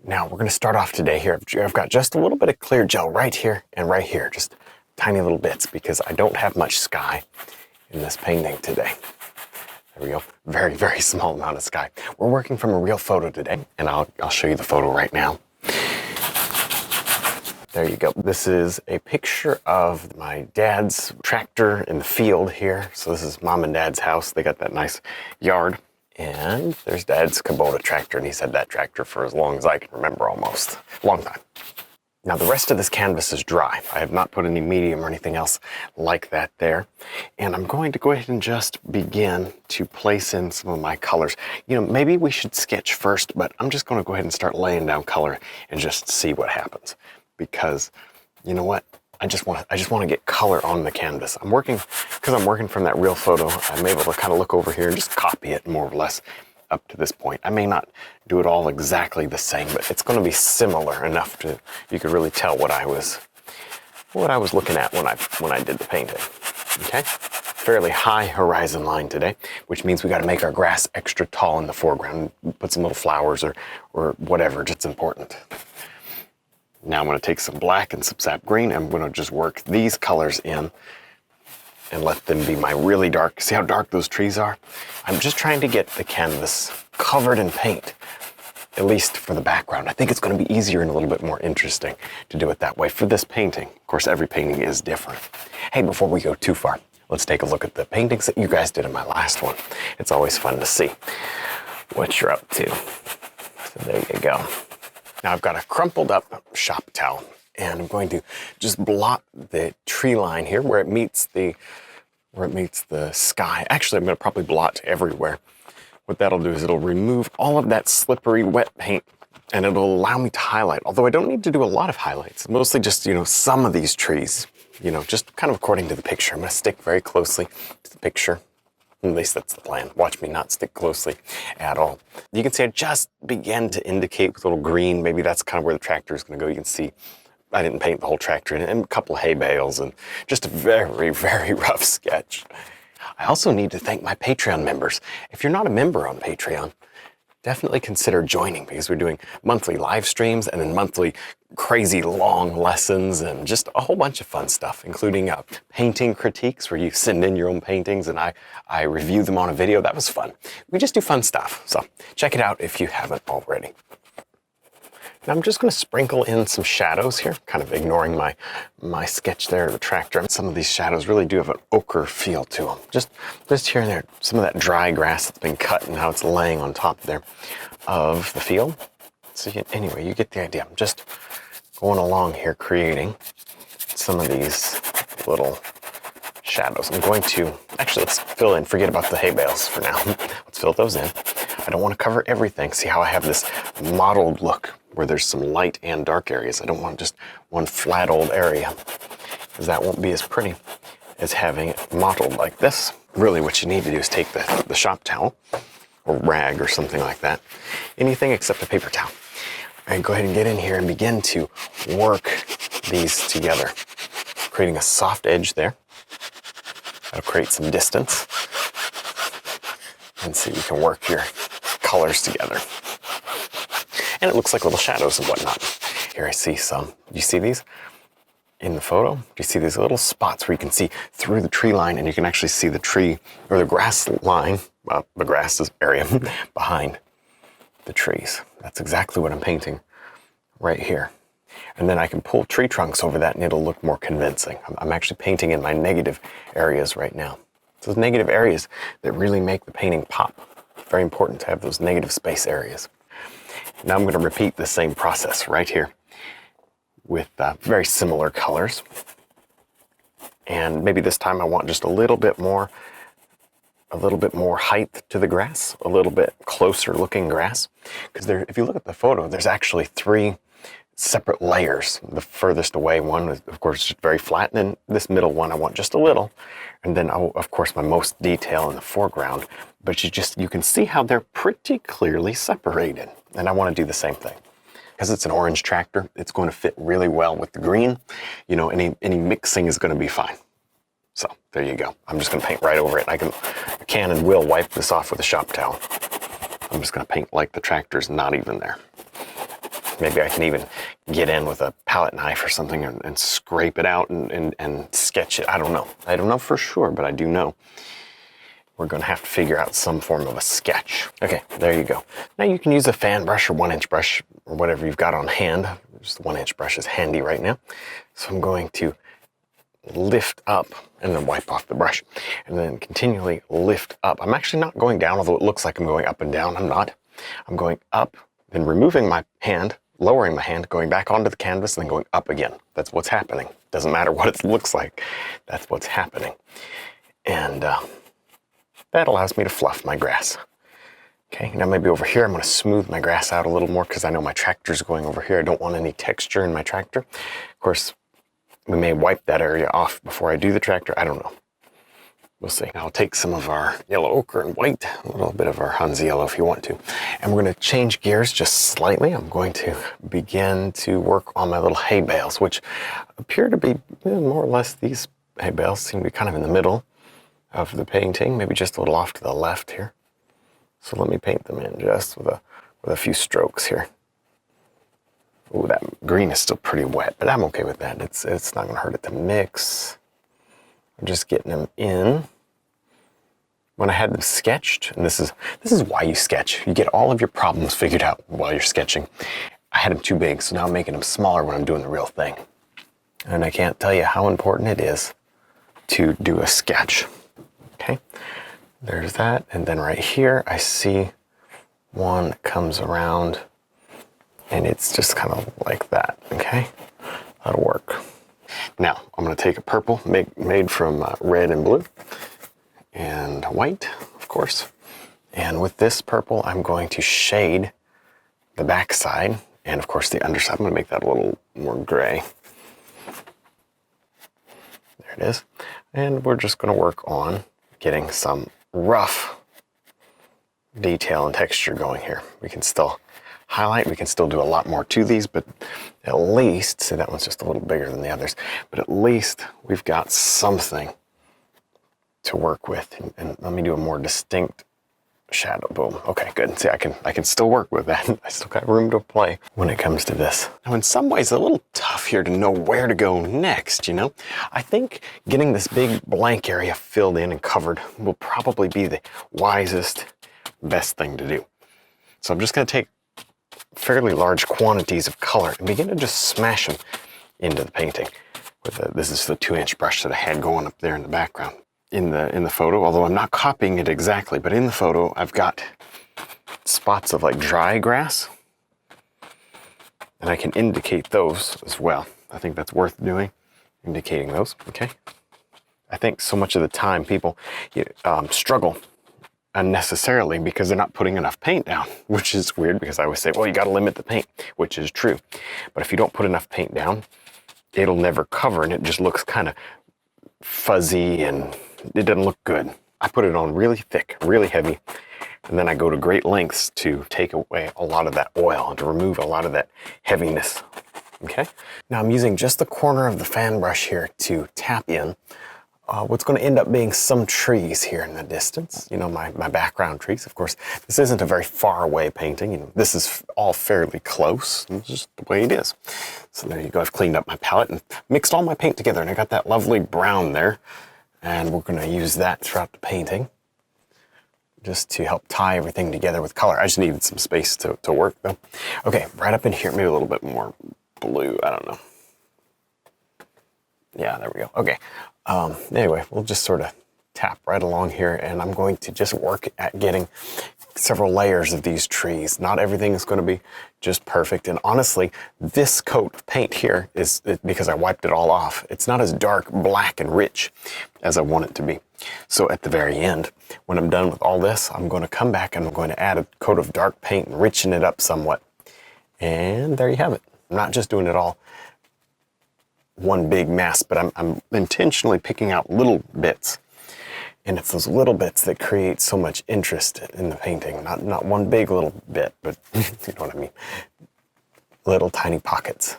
Now we're going to start off today here. I've got just a little bit of clear gel right here and right here, just tiny little bits because I don't have much sky in this painting today. There we go. Very, very small amount of sky. We're working from a real photo today, and I'll show you the photo right now. There you go. This is a picture of my dad's tractor in the field here. So this is mom and dad's house. They got that nice yard. And there's dad's Kubota tractor, and he's had that tractor for as long as I can remember almost. Long time. Now the rest of this canvas is dry. I have not put any medium or anything else like that there. And I'm going to go ahead and just begin to place in some of my colors. You know, maybe we should sketch first, but I'm just going to go ahead and start laying down color and just see what happens. Because, you know what? I just want to get color on the canvas. Because I'm working from that real photo, I'm able to kind of look over here and just copy it more or less up to this point. I may not do it all exactly the same, but it's going to be similar enough to you could really tell what I was looking at when I did the painting. Okay, fairly high horizon line today, which means we got to make our grass extra tall in the foreground. Put some little flowers or whatever. It's important. Now I'm going to take some black and some sap green. I'm going to just work these colors in and let them be my really dark. See how dark those trees are? I'm just trying to get the canvas covered in paint, at least for the background. I think it's going to be easier and a little bit more interesting to do it that way for this painting. Of course, every painting is different. Hey, before we go too far, let's take a look at the paintings that you guys did in my last one. It's always fun to see what you're up to. So there you go. Now I've got a crumpled up shop towel, and I'm going to just blot the tree line here where it meets the sky. Actually, I'm going to probably blot everywhere. What that'll do is it'll remove all of that slippery wet paint, and it'll allow me to highlight. Although I don't need to do a lot of highlights, mostly just, some of these trees, just kind of according to the picture. I'm going to stick very closely to the picture. At least that's the plan. Watch me not stick closely at all. You can see I just began to indicate with a little green. Maybe that's kind of where the tractor is going to go. You can see I didn't paint the whole tractor and a couple of hay bales and just a very, very rough sketch. I also need to thank my Patreon members. If you're not a member on Patreon, definitely consider joining because we're doing monthly live streams and then monthly crazy long lessons and just a whole bunch of fun stuff, including painting critiques where you send in your own paintings and I review them on a video. That was fun. We just do fun stuff. So check it out if you haven't already. Now I'm just going to sprinkle in some shadows here, kind of ignoring my sketch there of the tractor. Some of these shadows really do have an ochre feel to them. Just here and there, some of that dry grass that's been cut and how it's laying on top there of the field. So anyway, you get the idea. I'm just going along here creating some of these little shadows. I'm going to, actually let's fill in, forget about the hay bales for now. Let's fill those in. I don't want to cover everything. See how I have this mottled look where there's some light and dark areas. I don't want just one flat old area because that won't be as pretty as having it mottled like this. Really what you need to do is take the shop towel or rag or something like that. Anything except a paper towel. And go ahead and get in here and begin to work these together. Creating a soft edge there. That'll create some distance. And see, you can work your colors together. And it looks like little shadows and whatnot. Here I see some. Do you see these in the photo? Do you see these little spots where you can see through the tree line and you can actually see the tree or the grass line, the grass area behind the trees. That's exactly what I'm painting right here. And then I can pull tree trunks over that and it'll look more convincing. I'm actually painting in my negative areas right now. Those negative areas that really make the painting pop. Very important to have those negative space areas. Now I'm going to repeat the same process right here with very similar colors. And maybe this time I want just a little bit more height to the grass, a little bit closer looking grass. Because if you look at the photo, there's actually 3 separate layers. The furthest away one is, of course, just very flat. And then this middle one, I want just a little. And then, of course, my most detail in the foreground. But you can see how they're pretty clearly separated. And I want to do the same thing. Because it's an orange tractor, it's going to fit really well with the green. Any mixing is going to be fine. So there you go. I'm just going to paint right over it. I can and will wipe this off with a shop towel. I'm just going to paint like the tractor's not even there. Maybe I can even get in with a palette knife or something and scrape it out and sketch it. I don't know. I don't know for sure, but I do know we're going to have to figure out some form of a sketch. Okay, there you go. Now you can use a fan brush or 1-inch brush or whatever you've got on hand. Just the 1-inch brush is handy right now. So I'm going to lift up and then wipe off the brush and then continually lift up. I'm actually not going down, although it looks like I'm going up and down. I'm not. I'm going up, then removing my hand, lowering my hand, going back onto the canvas, and then going up again. That's what's happening. Doesn't matter what it looks like. That's what's happening. And that allows me to fluff my grass. Okay, now maybe over here I'm going to smooth my grass out a little more because I know my tractor's going over here. I don't want any texture in my tractor. Of course, we may wipe that area off before I do the tractor. I don't know. We'll see. I'll take some of our yellow ochre and white, a little bit of our Hansa yellow if you want to. And we're going to change gears just slightly. I'm going to begin to work on my little hay bales, which appear to be more or less, these hay bales seem to be kind of in the middle of the painting, maybe just a little off to the left here. So let me paint them in just with a few strokes here. Oh, that green is still pretty wet, but I'm okay with that. It's not going to hurt it to mix. I'm just getting them in. When I had them sketched, and this is why you sketch. You get all of your problems figured out while you're sketching. I had them too big, so now I'm making them smaller when I'm doing the real thing. And I can't tell you how important it is to do a sketch. Okay, there's that. And then right here, I see one that comes around, and it's just kind of like that, okay? That'll work. Now, I'm gonna take a purple made from red and blue and white, of course. And with this purple, I'm going to shade the back side and of course the underside. I'm gonna make that a little more gray. There it is. And we're just gonna work on getting some rough detail and texture going here. We can still highlight, we can still do a lot more to these, but at least, see that one's just a little bigger than the others, but at least we've got something to work with. And let me do a more distinct shadow. Boom. Okay, good. See, I can still work with that. I still got room to play when it comes to this. Now, in some ways, a little tough here to know where to go next, you know? I think getting this big blank area filled in and covered will probably be the wisest, best thing to do. So I'm just going to take fairly large quantities of color and begin to just smash them into the painting. This is the 2-inch brush that I had going up there in the background. In the photo, although I'm not copying it exactly, but in the photo I've got spots of like dry grass, and I can indicate those as well. I think that's worth doing, indicating those. Okay. I think so much of the time people struggle unnecessarily because they're not putting enough paint down, which is weird because I always say, well, you got to limit the paint, which is true. But if you don't put enough paint down, it'll never cover and it just looks kind of fuzzy and it doesn't look good. I put it on really thick, really heavy, and then I go to great lengths to take away a lot of that oil and to remove a lot of that heaviness. Okay? Now I'm using just the corner of the fan brush here to tap in what's going to end up being some trees here in the distance. You know, my background trees. Of course, this isn't a very far away painting. You know, this is all fairly close. It's just the way it is. So there you go. I've cleaned up my palette and mixed all my paint together, and I got that lovely brown there. And we're going to use that throughout the painting just to help tie everything together with color. I just needed some space to work though. Okay, right up in here, maybe a little bit more blue. I don't know. Yeah, there we go. Okay. Anyway, we'll just sort of tap right along here, and I'm going to just work at getting several layers of these trees. Not everything is going to be just perfect. And honestly, this coat of paint here is because I wiped it all off. It's not as dark, black, and rich as I want it to be. So at the very end, when I'm done with all this, I'm going to come back and I'm going to add a coat of dark paint and richen it up somewhat. And there you have it. I'm not just doing it all one big mass, but I'm intentionally picking out little bits. And it's those little bits that create so much interest in the painting. Not one big little bit, but you know what I mean. Little tiny pockets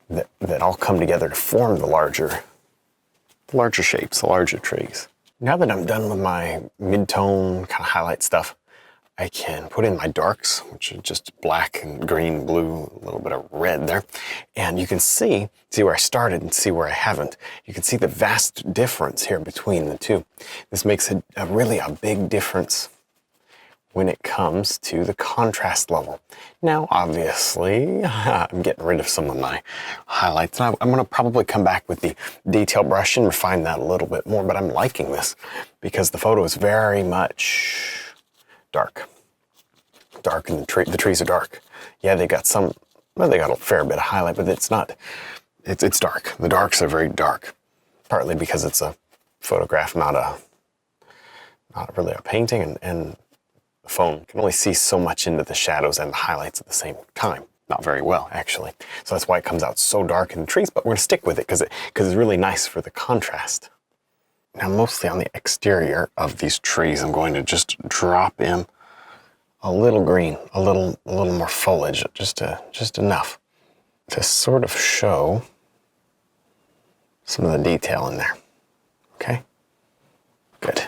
that all come together to form the larger shapes, the larger trees. Now that I'm done with my mid-tone kind of highlight stuff, I can put in my darks, which are just black and green, blue, a little bit of red there. And you can see where I started and see where I haven't. You can see the vast difference here between the two. This makes really a big difference when it comes to the contrast level. Now, obviously, I'm getting rid of some of my highlights. I'm going to probably come back with the detail brush and refine that a little bit more, but I'm liking this because the photo is very much dark. Dark, and the trees are dark. Yeah, they got they got a fair bit of highlight, but it's not, it's dark. The darks are very dark, partly because it's a photograph, not really a painting, and the phone can only see so much into the shadows and the highlights at the same time. Not very well, actually. So that's why it comes out so dark in the trees, but we're gonna stick with it because it's really nice for the contrast. Now, mostly on the exterior of these trees, I'm going to just drop in a little green, a little more foliage, just enough to sort of show some of the detail in there. Okay, good.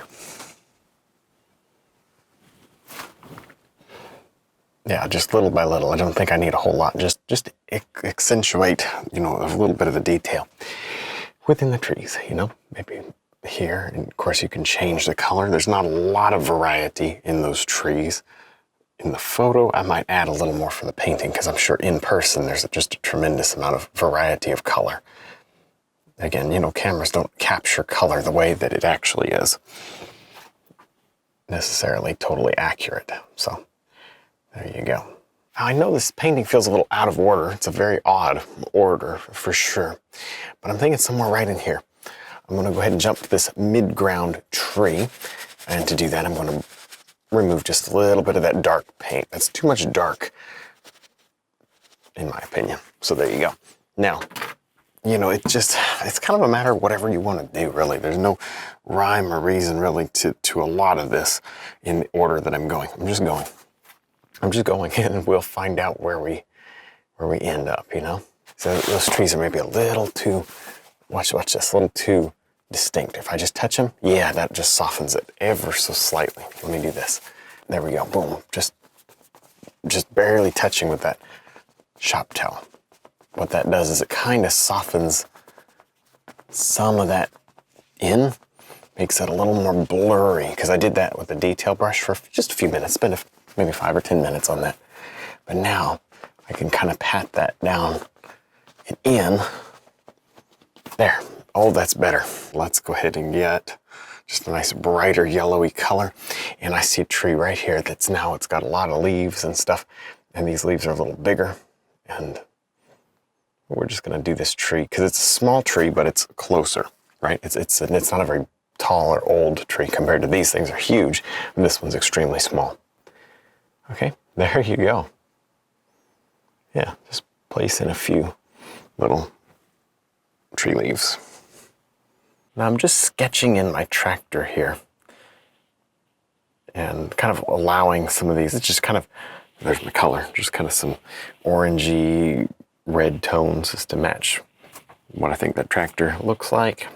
Yeah, just little by little. I don't think I need a whole lot. Just accentuate, a little bit of the detail within the trees, maybe here. And of course you can change the color. There's not a lot of variety in those trees. In the photo, I might add a little more for the painting because I'm sure in person there's just a tremendous amount of variety of color. Again, cameras don't capture color the way that it actually is necessarily totally accurate. So there you go. Now, I know this painting feels a little out of order. It's a very odd order for sure, but I'm thinking somewhere right in here. I'm going to go ahead and jump to this mid-ground tree, and to do that I'm going to remove just a little bit of that dark paint. That's too much dark, in my opinion. So there you go. Now, it's kind of a matter of whatever you want to do, really. There's no rhyme or reason, really, to a lot of this in the order that I'm going. I'm just going in, and we'll find out where we end up, So those trees are maybe a little too, watch this, a little too distinct. If I just touch them, yeah, that just softens it ever so slightly. Let me do this. There we go, boom. Just barely touching with that shop towel. What that does is it kind of softens some of that in, makes it a little more blurry, because I did that with the detail brush for just a few minutes, spent maybe 5 or 10 minutes on that. But now I can kind of pat that down and in. There. Oh, that's better. Let's go ahead and get just a nice brighter yellowy color. And I see a tree right here it's got a lot of leaves and stuff. And these leaves are a little bigger. And we're just going to do this tree because it's a small tree, but it's closer, right? It's not a very tall or old tree compared to these things are huge. And this one's extremely small. Okay, there you go. Yeah, just place in a few little tree leaves. Now I'm just sketching in my tractor here and kind of allowing some of these, it's just kind of, there's my color, just kind of some orangey red tones just to match what I think that tractor looks like.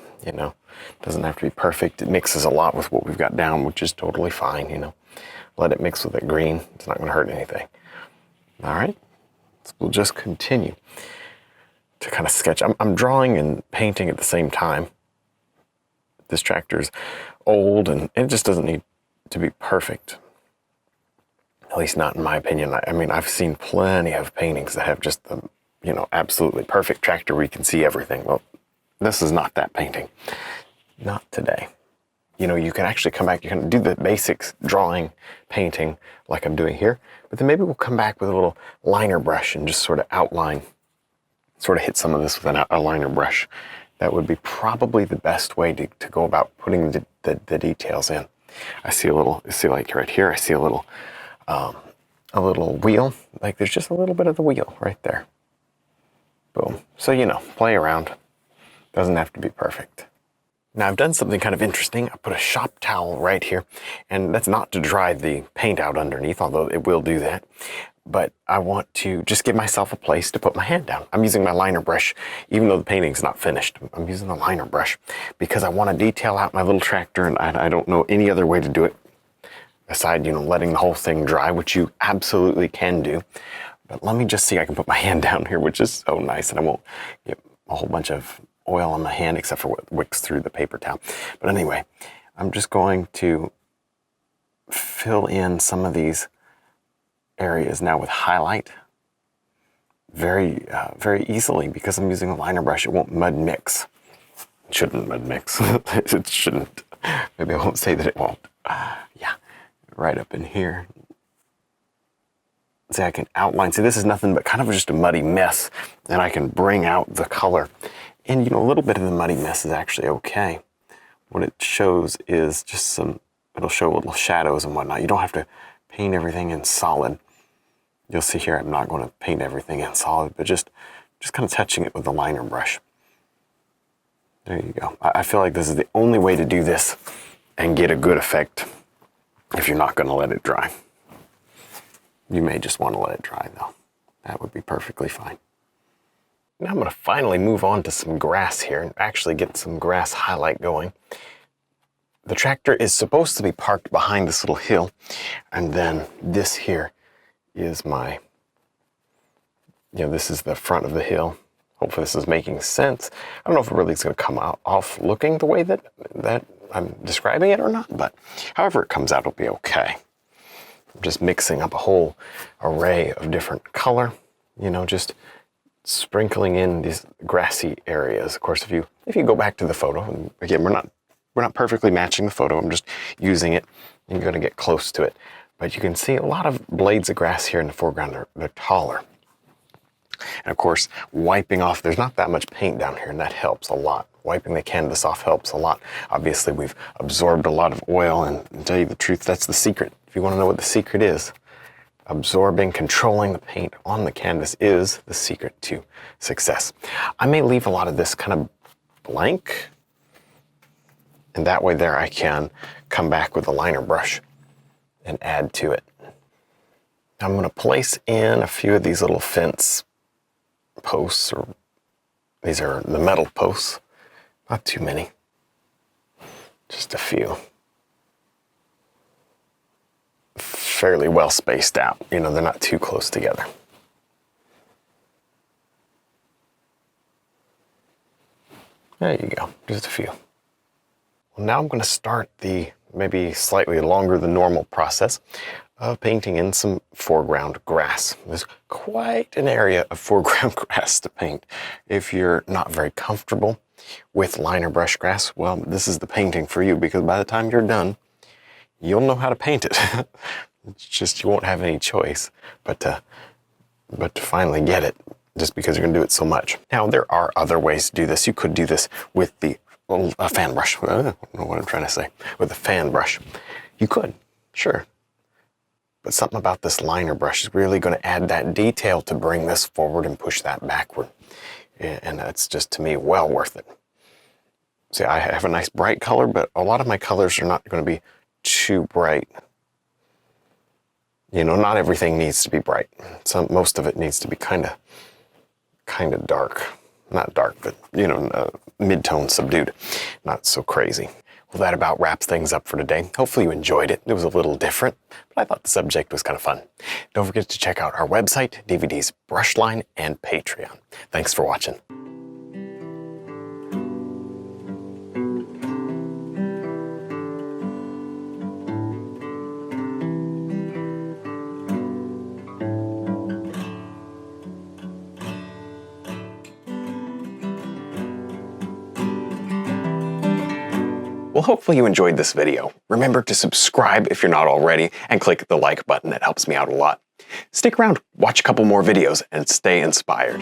Doesn't have to be perfect. It mixes a lot with what we've got down, which is totally fine, Let it mix with that green. It's not going to hurt anything. All right, so we'll just continue to kind of sketch. I'm drawing and painting at the same time. This tractor's old and it just doesn't need to be perfect. At least not in my opinion. I mean, I've seen plenty of paintings that have just the, absolutely perfect tractor where you can see everything. Well, this is not that painting. Not today. You can actually come back, you can do the basics, drawing, painting, like I'm doing here, but then maybe we'll come back with a little liner brush and just sort of outline, sort of hit some of this with a liner brush. That would be probably the best way to go about putting the details in. I see like right here, I see a little wheel, like there's just a little bit of the wheel right there. Boom. So, play around. Doesn't have to be perfect. Now I've done something kind of interesting. I put a shop towel right here, and that's not to dry the paint out underneath, although it will do that. But I want to just give myself a place to put my hand down. I'm using my liner brush, even though the painting's not finished. I'm using the liner brush because I want to detail out my little tractor, and I don't know any other way to do it aside, letting the whole thing dry, which you absolutely can do. But let me just see, I can put my hand down here, which is so nice, and I won't get a whole bunch of oil on my hand except for what wicks through the paper towel. But anyway, I'm just going to fill in some of these areas now with highlight very easily. Because I'm using a liner brush, it won't mud mix. It shouldn't mud mix. It shouldn't. Maybe I won't say that it won't. Yeah, right up in here. See, I can outline. See, this is nothing but kind of just a muddy mess, and I can bring out the color. And a little bit of the muddy mess is actually okay. What it shows is just it'll show little shadows and whatnot. You don't have to paint everything in solid. You'll see here, I'm not going to paint everything in solid, but just kind of touching it with the liner brush. There you go. I feel like this is the only way to do this and get a good effect if you're not going to let it dry. You may just want to let it dry though. That would be perfectly fine. Now I'm going to finally move on to some grass here and actually get some grass highlight going. The tractor is supposed to be parked behind this little hill, and then this here is this is the front of the hill. Hopefully this is making sense. I don't know if it really is going to come out off looking the way that I'm describing it or not, but however it comes out, it'll be okay. I'm just mixing up a whole array of different color, just sprinkling in these grassy areas. Of course, if you go back to the photo, and again, we're not perfectly matching the photo. I'm just using it, and you're going to get close to it. But you can see a lot of blades of grass here in the foreground. They're taller. And of course, wiping off, there's not that much paint down here, and that helps a lot. Wiping the canvas off helps a lot. Obviously, we've absorbed a lot of oil, and to tell you the truth, that's the secret. If you want to know what the secret is, absorbing, controlling the paint on the canvas is the secret to success. I may leave a lot of this kind of blank, and that way there I can come back with a liner brush and add to it. I'm going to place in a few of these little fence posts, or these are the metal posts. Not too many, just a few. Fairly well spaced out, they're not too close together. There you go, just a few. Well, now I'm going to start the maybe slightly longer than normal process of painting in some foreground grass. There's quite an area of foreground grass to paint. If you're not very comfortable with liner brush grass, well, this is the painting for you, because by the time you're done, you'll know how to paint it. It's just you won't have any choice but to finally get it, just because you're going to do it so much. Now, there are other ways to do this. You could do this with a fan brush. I don't know what I'm trying to say. With a fan brush. You could, sure. But something about this liner brush is really going to add that detail to bring this forward and push that backward. And that's just, to me, well worth it. See, I have a nice bright color, but a lot of my colors are not going to be too bright. Not everything needs to be bright. Most of it needs to be kind of dark. Not dark, but, mid-tone, subdued. Not so crazy. Well, that about wraps things up for today. Hopefully you enjoyed it. It was a little different, but I thought the subject was kind of fun. Don't forget to check out our website, DVDs, brush line, and Patreon. Thanks for watching. Well, hopefully you enjoyed this video. Remember to subscribe if you're not already, and click the like button. That helps me out a lot. Stick around, watch a couple more videos, and stay inspired.